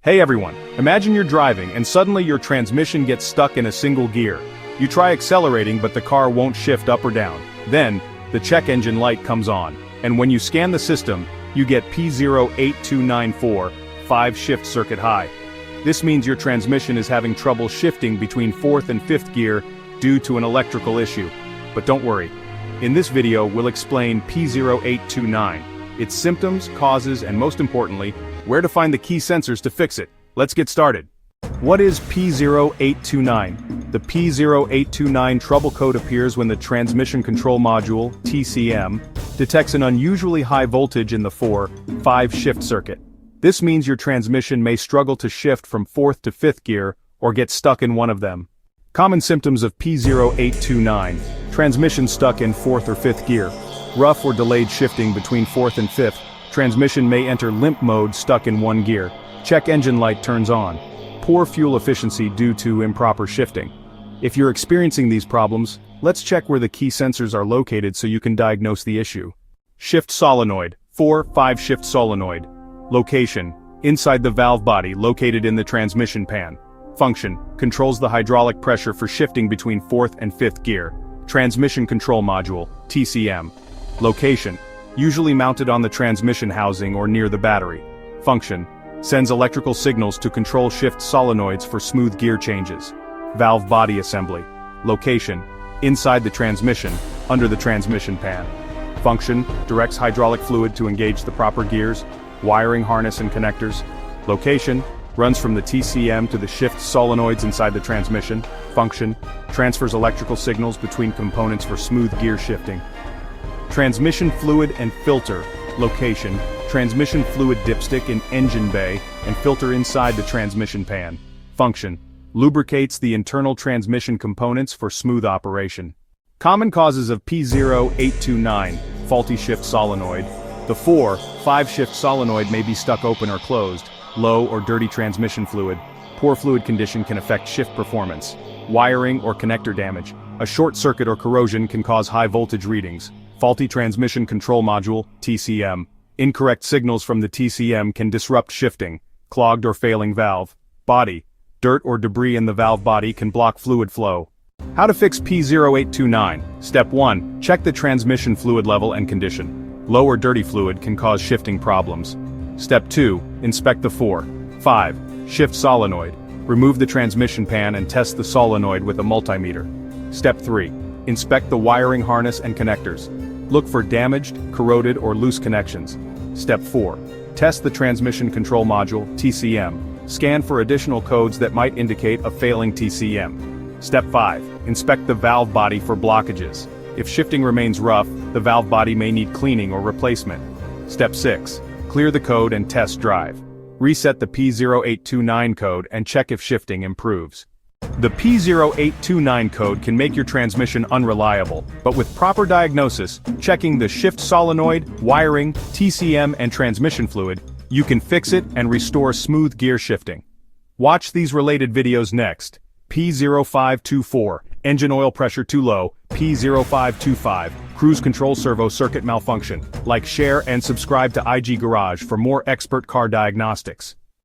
Hey everyone, imagine you're driving and suddenly your transmission gets stuck in a single gear. You try accelerating but the car won't shift up or down. Then, the check engine light comes on, and when you scan the system, you get P0829 5 shift circuit high. This means your transmission is having trouble shifting between 4th and 5th gear due to an electrical issue. But don't worry. In this video we'll explain P0829, its symptoms, causes, and most importantly, where to find the key sensors to fix it. Let's get started. What is P0829? The P0829 trouble code appears when the transmission control module, TCM, detects an unusually high voltage in the 4/5 shift circuit. This means your transmission may struggle to shift from 4th to 5th gear, or get stuck in one of them. Common symptoms of P0829: transmission stuck in 4th or 5th gear, rough or delayed shifting between 4th and 5th, transmission may enter limp mode stuck in one gear, check engine light turns on, poor fuel efficiency due to improper shifting. If you're experiencing these problems, let's check where the key sensors are located so you can diagnose the issue. Shift solenoid, 4/5 shift solenoid. Location: inside the valve body located in the transmission pan. Function: controls the hydraulic pressure for shifting between 4th and 5th gear. Transmission control module, TCM. Location: usually mounted on the transmission housing or near the battery. Function: sends electrical signals to control shift solenoids for smooth gear changes. Valve body assembly. Location: inside the transmission, under the transmission pan. Function: directs hydraulic fluid to engage the proper gears. Wiring harness and connectors. Location: runs from the TCM to the shift solenoids inside the transmission. Function: transfers electrical signals between components for smooth gear shifting. Transmission fluid and filter. Location: transmission fluid dipstick in engine bay and filter inside the transmission pan. Function: lubricates the internal transmission components for smooth operation. Common causes of P0829: faulty shift solenoid. The 4/5 shift solenoid may be stuck open or closed. Low or dirty transmission fluid. Poor fluid condition can affect shift performance. Wiring or connector damage. A short circuit or corrosion can cause high voltage readings. Faulty transmission control module, TCM. Incorrect signals from the TCM can disrupt shifting. Clogged or failing valve. Body. Dirt or debris in the valve body can block fluid flow. How to fix P0829. Step 1. Check the transmission fluid level and condition. Low or dirty fluid can cause shifting problems. Step 2. Inspect the 4/5 shift solenoid. Remove the transmission pan and test the solenoid with a multimeter. Step 3. Inspect the wiring harness and connectors. Look for damaged, corroded, or loose connections. Step 4. Test the transmission control module, TCM. Scan for additional codes that might indicate a failing TCM. Step 5. Inspect the valve body for blockages. If shifting remains rough, the valve body may need cleaning or replacement. Step 6. Clear the code and test drive. Reset the P0829 code and check if shifting improves. The P0829 code can make your transmission unreliable, but with proper diagnosis, checking the shift solenoid, wiring, TCM, and transmission fluid, you can fix it and restore smooth gear shifting. Watch these related videos next. P0524, engine oil pressure too low. P0525, cruise control servo circuit malfunction. Like, share, and subscribe to IG Garage for more expert car diagnostics.